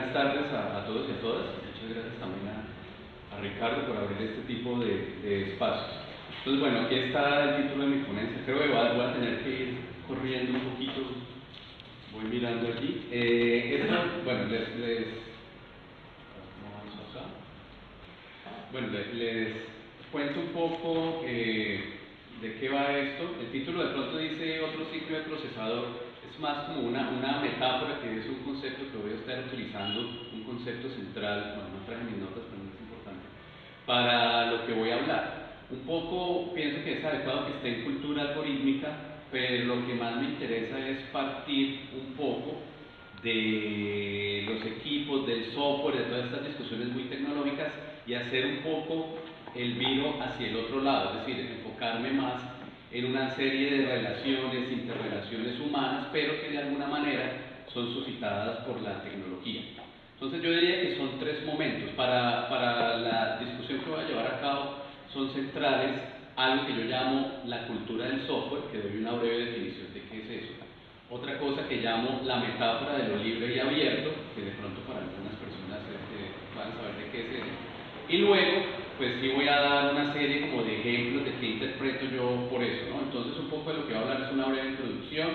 Buenas tardes a todos y a todas. Muchas gracias también a Ricardo por abrir este tipo de espacios. Entonces, bueno, aquí está el título de mi ponencia. Creo que voy a tener que ir corriendo un poquito. Voy mirando aquí. Bueno, ¿cómo vamos acá? Bueno, les cuento un poco de qué va esto. El título de pronto dice otro ciclo de procesador. Es más como una metáfora, que es un concepto que voy a estar utilizando, un concepto central. Bueno, no traje mis notas, pero no es importante, para lo que voy a hablar. Un poco pienso que es adecuado que esté en cultura algorítmica, pero lo que más me interesa es partir un poco de los equipos, del software, de todas estas discusiones muy tecnológicas, y hacer un poco el viro hacia el otro lado, es decir, enfocarme más en una serie de relaciones, interrelaciones humanas, pero que de alguna manera son suscitadas por la tecnología. Entonces yo diría que son tres momentos. Para la discusión que voy a llevar a cabo son centrales algo que yo llamo la cultura del software, que doy una breve definición de qué es eso. Otra cosa que llamo la metáfora de lo libre y abierto, que de pronto para algunas personas van a saber de qué es eso. Y luego, pues sí voy a dar una serie como de ejemplos de qué interpreto yo por eso, ¿no? Entonces un poco de lo que voy a hablar es una breve introducción,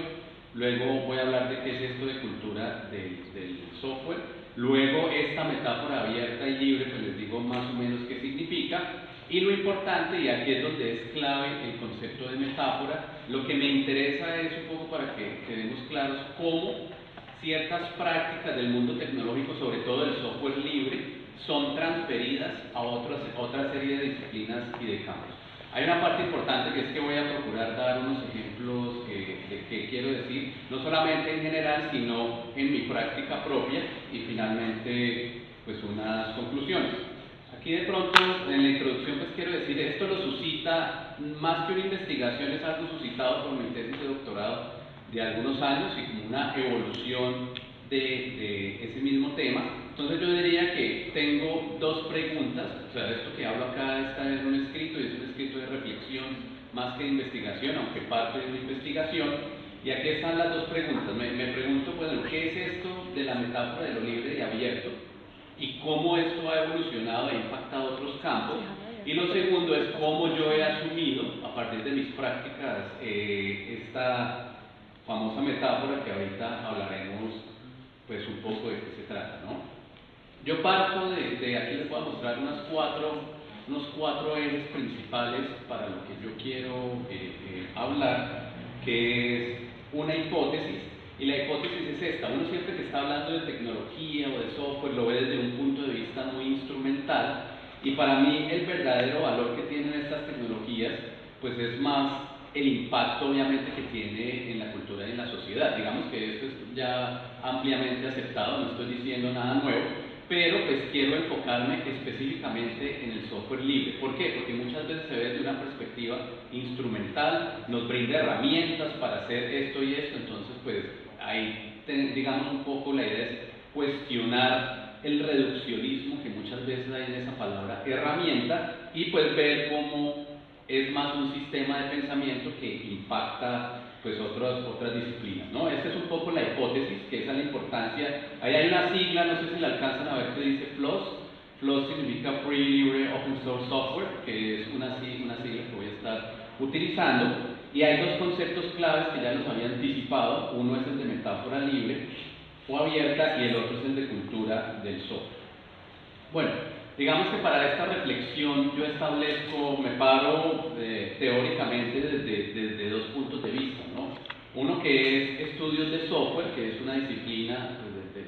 luego voy a hablar de qué es esto de cultura del software, luego esta metáfora abierta y libre, pues les digo más o menos qué significa, y lo importante, y aquí es donde es clave el concepto de metáfora, lo que me interesa es un poco para que quedemos claros cómo ciertas prácticas del mundo tecnológico, sobre todo el software libre, son transferidas a otra serie de disciplinas y de campos. Hay una parte importante, que es que voy a procurar dar unos ejemplos de qué quiero decir, no solamente en general, sino en mi práctica propia, y finalmente pues unas conclusiones. Aquí de pronto en la introducción pues quiero decir, esto lo suscita, más que una investigación, es algo suscitado por mi tesis de doctorado de algunos años y como una evolución de ese mismo tema. Entonces yo diría que tengo dos preguntas, o sea, esto que hablo acá está en un escrito, y es un escrito de reflexión más que de investigación, aunque parte de una investigación, y aquí están las dos preguntas. Me pregunto, bueno, ¿qué es esto de la metáfora de lo libre y abierto? Y cómo esto ha evolucionado e impactado otros campos. Y lo segundo es cómo yo he asumido, a partir de mis prácticas, esta famosa metáfora que ahorita hablaremos pues un poco de qué se trata, ¿no? Yo parto de aquí les voy a mostrar unos cuatro ejes principales para lo que yo quiero hablar, que es una hipótesis, y la hipótesis es esta. Uno siempre que está hablando de tecnología o de software lo ve desde un punto de vista muy instrumental, y para mí el verdadero valor que tienen estas tecnologías pues es más el impacto obviamente que tiene en la cultura y en la sociedad. Digamos que esto es ya ampliamente aceptado, no estoy diciendo nada nuevo, pero pues quiero enfocarme específicamente en el software libre. ¿Por qué? Porque muchas veces se ve desde una perspectiva instrumental, nos brinda herramientas para hacer esto y esto, entonces pues ahí digamos un poco la idea es cuestionar el reduccionismo que muchas veces hay en esa palabra herramienta, y pues ver cómo es más un sistema de pensamiento que impacta pues otras disciplinas, ¿no? Esta es un poco la hipótesis, que esa es la importancia. Ahí hay una sigla, no sé si la alcanzan a ver, que dice FLOSS. FLOSS significa Free, Libre, Open Source Software, que es una sigla que voy a estar utilizando. Y hay dos conceptos claves que ya los había anticipado. Uno es el de metáfora libre o abierta, y el otro es el de cultura del software. Bueno, digamos que para esta reflexión yo establezco, me paro teóricamente desde dos puntos de vista, ¿no? Uno que es estudios de software, que es una disciplina,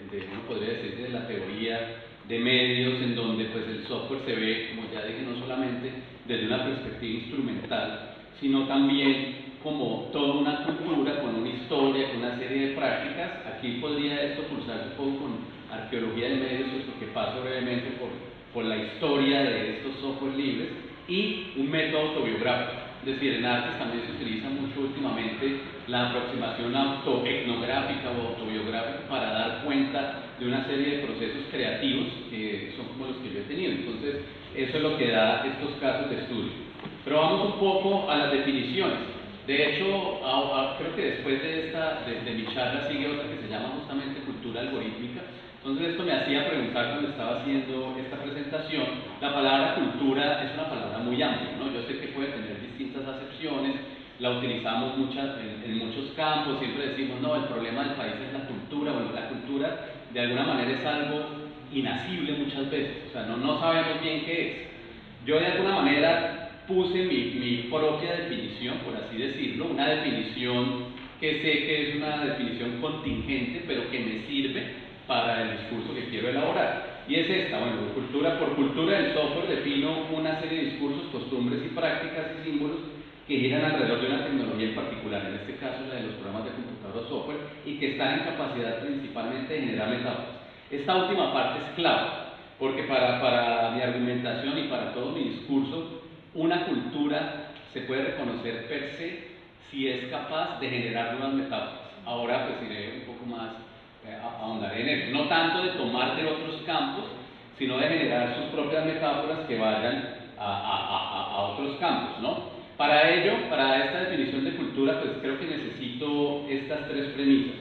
pues, uno podría decir, de la teoría de medios, en donde pues el software se ve, como ya dije, no solamente desde una perspectiva instrumental, sino también como toda una cultura, con una historia, con una serie de prácticas. Aquí podría esto cruzarse un poco con arqueología de medios, porque paso brevemente por la historia de estos software libres, y un método autobiográfico. Es decir, en artes también se utiliza mucho últimamente la aproximación autoetnográfica o autobiográfica para dar cuenta de una serie de procesos creativos que son como los que yo he tenido. Entonces, eso es lo que da estos casos de estudio. Pero vamos un poco a las definiciones. De hecho, creo que después de mi charla sigue otra que se llama justamente cultura algorítmica, Entonces esto me hacía preguntar cuando estaba haciendo esta presentación, la palabra cultura es una palabra muy amplia, ¿no? Yo sé que puede tener distintas acepciones, la utilizamos en muchos campos, siempre decimos, no, el problema del país es la cultura. Bueno, la cultura de alguna manera es algo inacible muchas veces, o sea, no sabemos bien qué es. Yo de alguna manera puse mi propia definición, por así decirlo, una definición que sé que es una definición contingente, pero que me sirve para el discurso que quiero elaborar. Y es esta, bueno, por cultura del software defino una serie de discursos, costumbres y prácticas y símbolos que giran alrededor de una tecnología en particular, en este caso la de los programas de computador o software, y que están en capacidad principalmente de generar metáforas. Esta última parte es clave, porque para mi argumentación y para todo mi discurso, una cultura se puede reconocer per se si es capaz de generar nuevas metáforas. Ahora pues iré un poco más, ahondaré en eso, no tanto de tomar de otros campos, sino de generar sus propias metáforas que vayan a otros campos, ¿no? Para ello, para esta definición de cultura, pues creo que necesito estas tres premisas.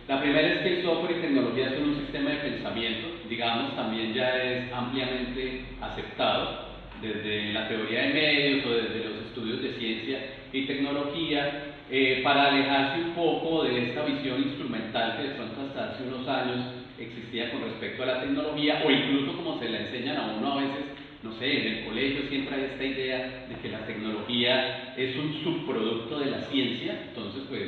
La primera es que el software y tecnología son un sistema de pensamiento, digamos, también ya es ampliamente aceptado desde la teoría de medios o desde los estudios de ciencia y tecnología, para alejarse un poco de esta visión instrumental que de pronto hasta hace unos años existía con respecto a la tecnología, o incluso como se la enseñan a uno a veces, no sé, en el colegio siempre hay esta idea de que la tecnología es un subproducto de la ciencia. Entonces pues,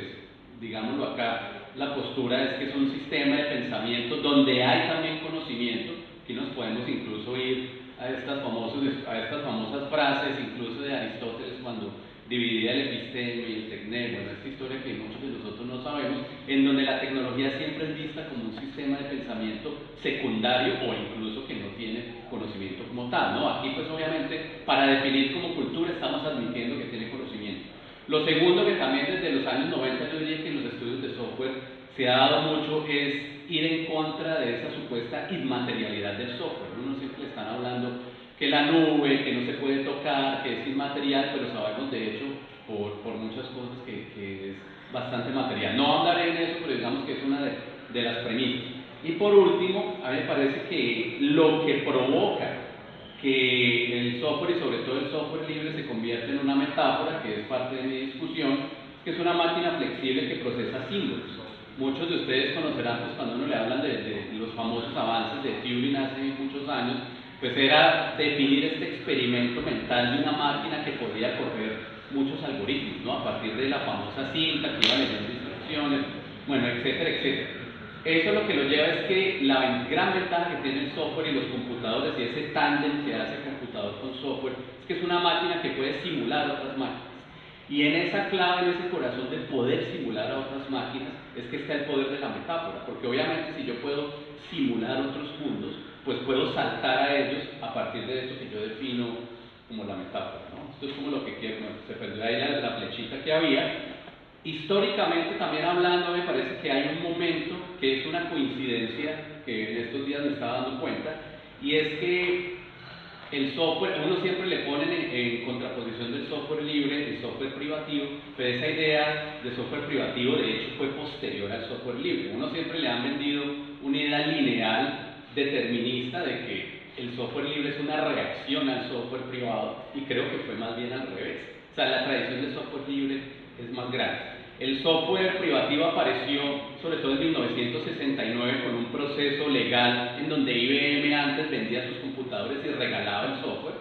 digámoslo acá, la postura es que es un sistema de pensamiento donde hay también conocimiento, que nos podemos incluso ir a estas famosas frases, incluso de Aristóteles, cuando dividía el episteme y el tecné, bueno, esta historia que muchos de nosotros no sabemos, en donde la tecnología siempre es vista como un sistema de pensamiento secundario o incluso que no tiene conocimiento como tal, ¿no? Aquí pues obviamente para definir como cultura estamos admitiendo que tiene conocimiento. Lo segundo que también desde los años 90 yo diría que en los estudios de software se ha dado mucho es ir en contra de esa supuesta inmaterialidad del software. Uno siempre le están hablando que la nube, que no se puede tocar, que es inmaterial, pero sabemos de hecho por muchas cosas que es bastante material. No andaré en eso, pero digamos que es una de las premisas. Y por último, a mí me parece que lo que provoca que el software y sobre todo el software libre se convierta en una metáfora, que es parte de mi discusión, que es una máquina flexible que procesa símbolos. Muchos de ustedes conocerán, pues cuando uno le hablan de los famosos avances de Turing hace muchos años, pues era definir este experimento mental de una máquina que podía correr muchos algoritmos, ¿no? A partir de la famosa cinta que iba leyendo instrucciones, bueno, etcétera, etcétera. Eso lo que lo lleva es que la gran ventaja que tiene el software y los computadores y ese tándem que hace computador con software es que es una máquina que puede simular otras máquinas. Y en esa clave, en ese corazón de poder simular a otras máquinas, es que está el poder de la metáfora, porque obviamente si yo puedo simular otros mundos, pues puedo saltar a ellos a partir de esto que yo defino como la metáfora, ¿no? Esto es como lo que quiero, bueno, se perdió ahí la flechita que había. Históricamente también hablando, me parece que hay un momento que es una coincidencia que en estos días me estaba dando cuenta, y es que el software, uno siempre le ponen en contraposición del software libre, el software privativo, pero esa idea de software privativo de hecho fue posterior al software libre. Uno siempre le han vendido una idea lineal, determinista, de que el software libre es una reacción al software privado, y creo que fue más bien al revés. O sea, la tradición del software libre es más grande. El software privativo apareció sobre todo en 1969 con un proceso legal en donde IBM antes vendía sus computadores y regalaba el software,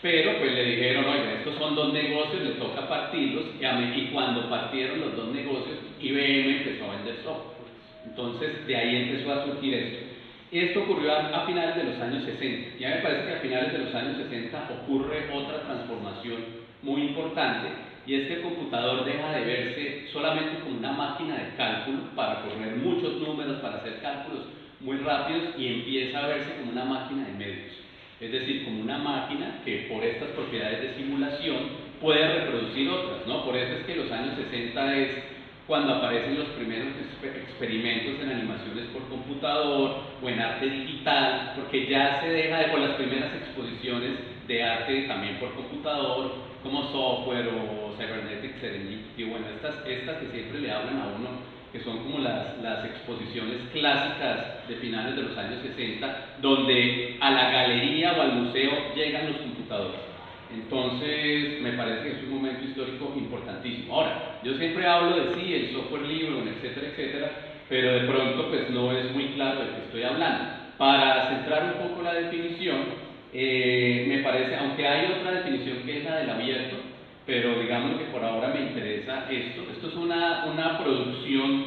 pero pues le dijeron, oiga, estos son dos negocios, le toca partirlos, y cuando partieron los dos negocios, IBM empezó a vender software. Entonces de ahí empezó a surgir esto. Esto ocurrió a finales de los años 60. Ya me parece que a finales de los años 60 ocurre otra transformación muy importante, y es que el computador deja de verse solamente como una máquina de cálculo para correr muchos números, para hacer cálculos muy rápidos, y empieza a verse como una máquina de medios, es decir, como una máquina que por estas propiedades de simulación puede reproducir otras, ¿no? Por eso es que los años 60 es cuando aparecen los primeros experimentos en animaciones por computador o en arte digital, porque ya se deja de, por las primeras exposiciones de arte también por computador, como software o Cybernetic Serendipity, bueno, estas que siempre le hablan a uno que son como las exposiciones clásicas de finales de los años 60, donde a la galería o al museo llegan los computadores. Entonces, me parece que es un momento histórico importantísimo. Ahora, yo siempre hablo de sí, el software libre, etcétera, etcétera, pero de pronto pues no es muy claro de qué estoy hablando. Para centrar un poco la definición, me parece, aunque hay otra definición que es la del abierto, pero digamos que por ahora me interesa esto. Esto es una producción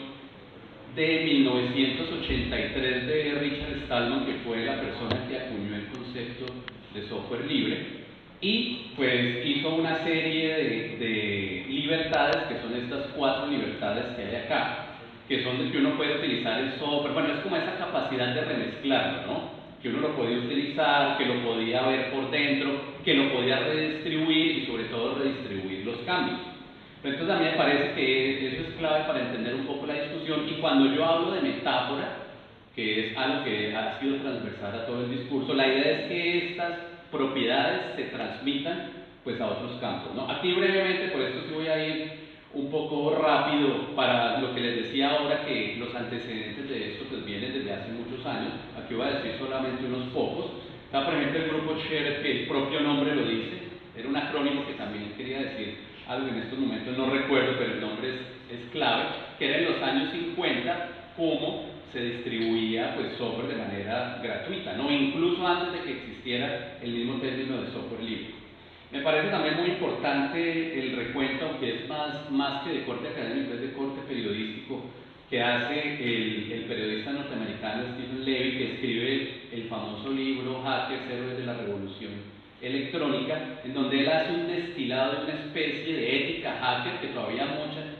de 1983 de Richard Stallman, que fue la persona que acuñó el concepto de software libre, y pues hizo una serie de libertades, que son estas 4 libertades que hay acá, que son de que uno puede utilizar el software. Bueno, es como esa capacidad de remezclarlo, ¿no? Que uno lo podía utilizar, que lo podía ver por dentro, que lo podía redistribuir y sobre todo redistribuir los cambios. Entonces a mí me parece que eso es clave para entender un poco la discusión, y cuando yo hablo de metáfora, que es algo que ha sido transversal a todo el discurso, la idea es que estas propiedades se transmitan pues a otros campos, ¿no? Aquí brevemente, por esto sí voy a ir un poco rápido para lo que les decía ahora, que los antecedentes de esto pues vienen desde hace muchos años. Aquí voy a decir solamente unos pocos. Está por ejemplo el grupo Share, que el propio nombre lo dice, era un acrónimo que también quería decir algo en estos momentos no recuerdo, pero el nombre es clave, que era en los años 50 cómo se distribuía pues software de manera gratuita, ¿no? Incluso antes de que existiera el mismo término de software libre. Me parece también muy importante el recuento, aunque es más que de corte académico, es de corte periodístico, que hace el periodista norteamericano Stephen Levy, que escribe el famoso libro Hackers, Héroes de la Revolución Electrónica, en donde él hace un destilado de una especie de ética hacker que todavía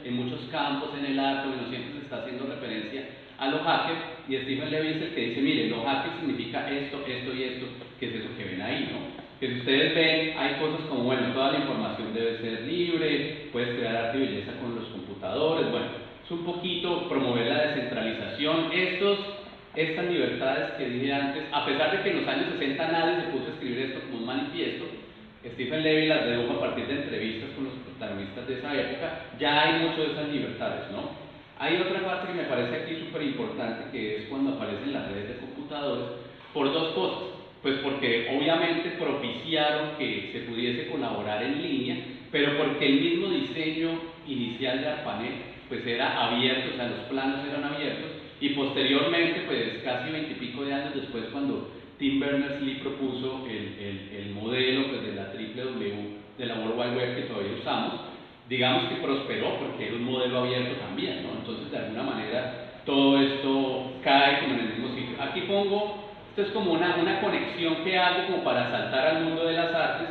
en muchos campos, en el arte, bueno, siempre se está haciendo referencia a los hackers, y Stephen Levy es el que dice, miren, los hackers significa esto, esto y esto, que es eso que ven ahí, ¿no? Que si ustedes ven, hay cosas como, bueno, toda la información debe ser libre, puedes crear arte y belleza con los computadores, bueno, es un poquito promover la descentralización. Estas libertades que dije antes, a pesar de que en los años 60 nadie se puso a escribir esto como un manifiesto, Stephen Levy las dedujo a partir de entrevistas con los protagonistas de esa época, ya hay mucho de esas libertades, ¿no? Hay otra parte que me parece aquí súper importante, que es cuando aparecen las redes de computadores, por dos cosas. Pues porque obviamente propiciaron que se pudiese colaborar en línea, pero porque el mismo diseño inicial de ARPANET pues era abierto, o sea, los planos eran abiertos, y posteriormente, pues casi 20 y pico de años después, cuando Tim Berners-Lee propuso el modelo pues, de la WWW, de la World Wide Web que todavía usamos, digamos que prosperó porque era un modelo abierto también, ¿no? Entonces, de alguna manera, todo esto cae como en el mismo sitio. Aquí pongo, esto es como una conexión que hago como para saltar al mundo de las artes,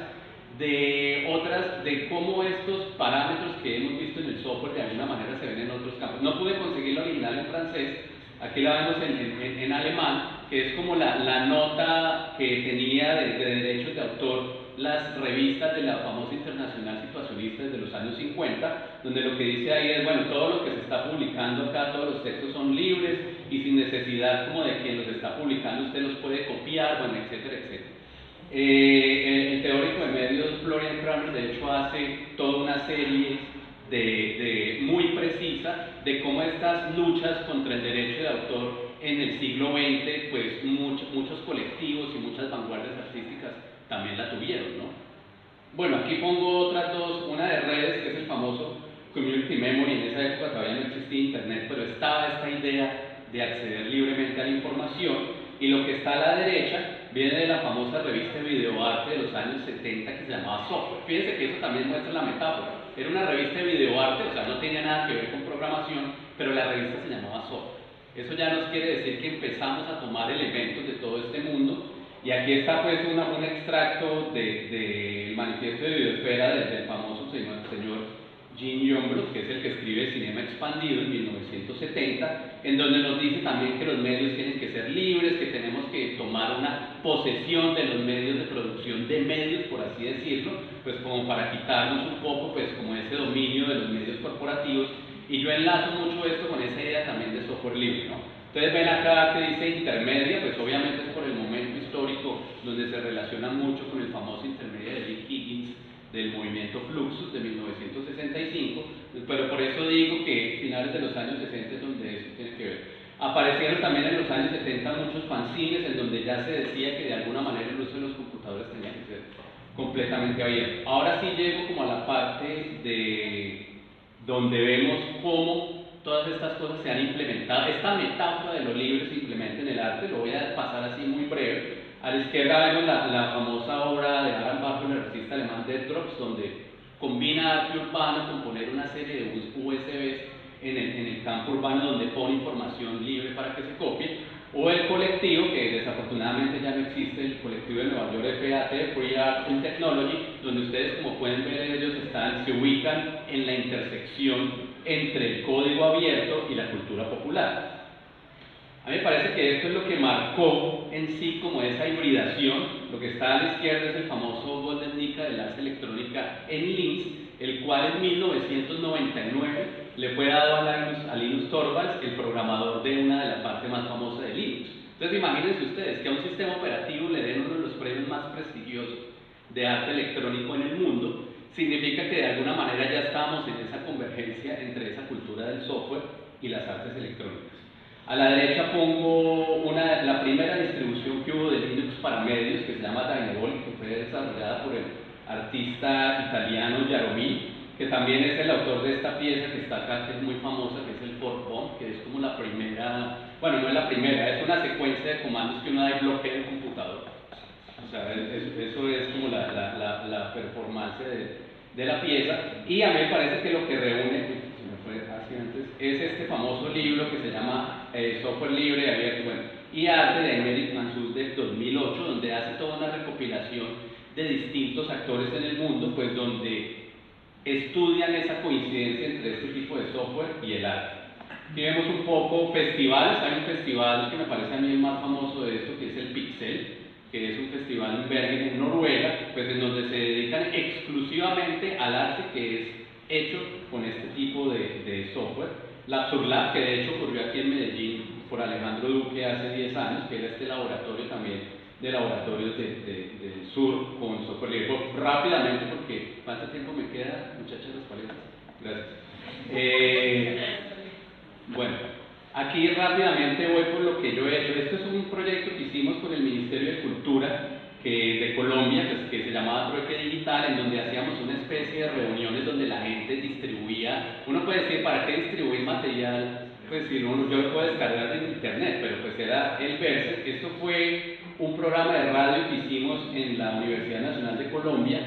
de cómo estos parámetros que hemos visto en el software de alguna manera se ven en otros campos. No pude conseguir la original en francés, aquí la vemos en alemán, que es como la nota que tenía de derechos de autor las revistas de la famosa Internacional Situacionista desde los años 50, donde lo que dice ahí es, bueno, todo lo que se está publicando acá, todos los textos son libres y sin necesidad como de quien los está publicando, usted los puede copiar, bueno, etcétera, etcétera. El teórico de medios Florian Kramer de hecho hace toda una serie muy precisa de cómo estas luchas contra el derecho de autor en el siglo XX, pues muchos colectivos y muchas vanguardias artísticas también la tuvieron, ¿no? Bueno, aquí pongo otras dos, una de redes, que es el famoso Community Memory. En esa época todavía no existía internet, pero estaba esta idea de acceder libremente a la información, y lo que está a la derecha viene de la famosa revista de videoarte de los años 70 que se llamaba Software. Fíjense que eso también muestra la metáfora. Era una revista de videoarte, o sea, no tenía nada que ver con programación, pero la revista se llamaba Software. Eso ya nos quiere decir que empezamos a tomar elementos de todo este mundo, y aquí está pues un extracto del manifiesto de Videosfera del famoso señor Gene Youngblood, que es el que escribe Cinema Expandido en 1970, en donde nos dice también que los medios tienen que ser libres, que tenemos que tomar una posesión de los medios de producción de medios, por así decirlo, pues como para quitarnos un poco pues como ese dominio de los medios corporativos, y yo enlazo mucho esto con esa idea también de software libre, ¿no? Entonces ven acá que dice intermedia, pues obviamente es por el momento histórico donde se relaciona mucho con el famoso intermedia de Rick Higgins del movimiento Fluxus de 1965, pero por eso digo que finales de los años 60 es donde eso tiene que ver. Aparecieron también en los años 70 muchos fanzines en donde ya se decía que de alguna manera el uso de los computadores tenía que ser completamente abierto. Ahora sí llego como a la parte de donde vemos cómo todas estas cosas se han implementado. Esta metáfora de los libros se implementa en el arte, lo voy a pasar así muy breve. A la izquierda vemos la famosa obra de Harald Barth, el artista alemán Death Drops, donde combina arte urbano con poner una serie de USBs en el campo urbano donde pone información libre para que se copie, o el colectivo, que desafortunadamente ya no existe, el colectivo de Nueva York FAT, Free Art and Technology, donde ustedes, como pueden ver, ellos se ubican en la intersección entre el código abierto y la cultura popular. A mí me parece que esto es lo que marcó en sí como esa hibridación. Lo que está a la izquierda es el famoso Golden Nika de Ars Electrónica en Linz, el cual en 1999 le fue dado a Linus Torvalds, el programador de una de las partes más famosas de Linux. Entonces imagínense ustedes que a un sistema operativo le den uno de los premios más prestigiosos de arte electrónico en el mundo, significa que de alguna manera ya estamos en esa convergencia entre esa cultura del software y las artes electrónicas. A la derecha pongo la primera distribución que hubo de Linux para medios, que se llama Dynavol, que fue desarrollada por el artista italiano Jaromil, que también es el autor de esta pieza que está acá, que es muy famosa, que es el fork-bomb, que es como la primera, bueno, no es la primera, es una secuencia de comandos que uno da y bloquea el computador. O sea, eso es como la performance de la pieza, y a mí me parece que lo que reúne, es este famoso libro que se llama Software Libre, Abierto, bueno, y Arte, de Aymeric Mansur del 2008, donde hace toda una recopilación de distintos actores en el mundo, pues donde estudian esa coincidencia entre este tipo de software y el arte. Aquí vemos un poco festivales. Hay un festival que me parece a mí el más famoso de esto, que es el Pixel, que es un festival en Bergen, en Noruega, pues en donde se dedican exclusivamente al arte que es hecho con este tipo de software. La Absurlab, que de hecho ocurrió aquí en Medellín por Alejandro Duque hace 10 años, que era este laboratorio también de laboratorios del sur con software libre. Rápidamente, porque ¿cuánto tiempo me queda, muchachas, las paletas? Gracias. Bueno, aquí rápidamente voy por lo que yo he hecho. Este es un proyecto que hicimos con el Ministerio de Cultura de Colombia, pues, que se llamaba Trueque Digital, en donde hacíamos una especie de reuniones donde la gente distribuía. Uno puede decir, ¿para qué distribuir material? Pues si no, yo lo puedo descargar de internet, pero pues era el verse. Esto fue un programa de radio que hicimos en la Universidad Nacional de Colombia,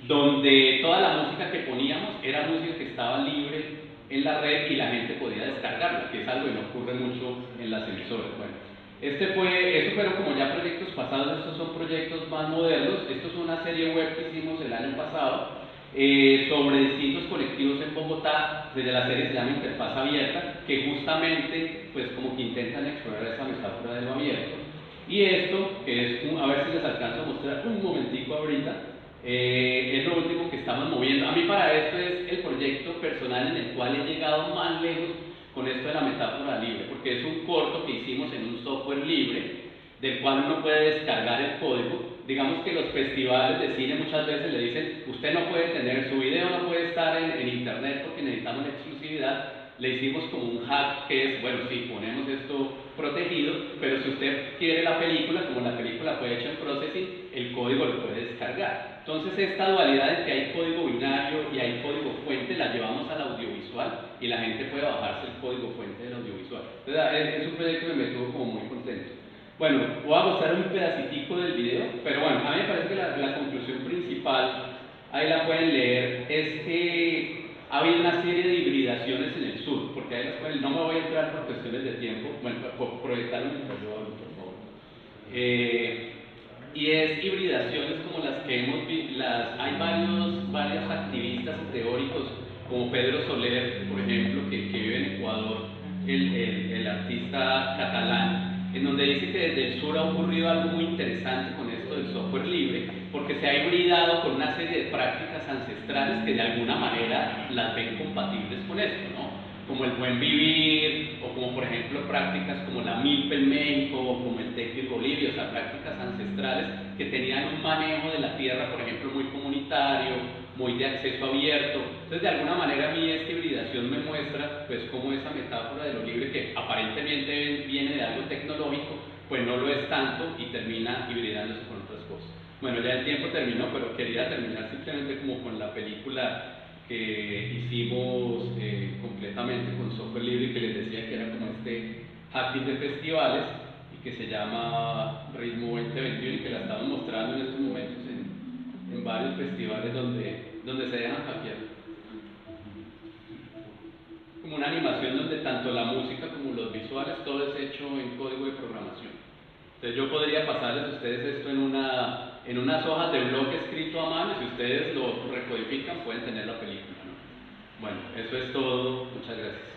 donde toda la música que poníamos era música que estaba libre en la red y la gente podía descargarla, que es algo que no ocurre mucho en las emisoras. Bueno, estos fueron como ya proyectos pasados. Estos son proyectos más modernos. Esto es una serie web que hicimos el año pasado sobre distintos colectivos en Bogotá. Desde la serie se llama Interfaz Abierta, que justamente pues como que intentan explorar esa metáfora de lo abierto. Y esto, que es, a ver si les alcanzo a mostrar un momentico ahorita, es lo último que estamos moviendo. A mí para esto es el proyecto personal en el cual he llegado más lejos con esto de la metáfora libre, porque es un corto que hicimos en un software libre, del cual uno puede descargar el código. Digamos que los festivales de cine muchas veces le dicen, usted no puede tener, su video no puede estar en internet porque necesitamos la exclusividad. Le hicimos como un hack que es, bueno, sí, ponemos esto protegido, pero si usted quiere la película, como la película fue hecha en processing, el código lo puede descargar. Entonces esta dualidad de que hay código binario y hay código fuente la llevamos al audiovisual y la gente puede bajarse el código fuente del audiovisual. Entonces es un proyecto que me tuvo como muy contento. Bueno, voy a mostrar un pedacitico del video, pero bueno, a mí me parece que la conclusión principal, ahí la pueden leer, es que ha habido una serie de hibridaciones en el sur, porque ahí no me voy a entrar por cuestiones de tiempo, bueno, por proyectarlo mientras yo hablo, por favor. Y es hibridaciones como las que hemos visto. Hay varios activistas teóricos, como Pedro Soler, por ejemplo, que vive en Ecuador, el artista catalán, en donde dice que desde el sur ha ocurrido algo muy interesante con esto del software libre, porque se ha hibridado con una serie de prácticas ancestrales que de alguna manera las ven compatibles con esto, ¿no? como el buen vivir, o como por ejemplo prácticas como la milpa en México, o como el tequio en Bolivia, o sea, prácticas ancestrales que tenían un manejo de la tierra, por ejemplo, muy comunitario, muy de acceso abierto. Entonces, de alguna manera a mí esta hibridación me muestra, pues, cómo esa metáfora de lo libre, que aparentemente viene de algo tecnológico, pues no lo es tanto y termina hibridándose con otras cosas. Bueno, ya el tiempo terminó, pero quería terminar simplemente como con la película que hicimos completamente con software libre y que les decía que era como este hacking de festivales y que se llama Ritmo 2021 y que la estamos mostrando en estos momentos en varios festivales donde se dejan hackear. Como una animación donde tanto la música como los visuales, todo es hecho en código de programación. Entonces yo podría pasarles a ustedes esto en unas hojas de blog escrito a mano y si ustedes lo recodifican pueden tener la película, ¿no? Bueno, eso es todo. Muchas gracias.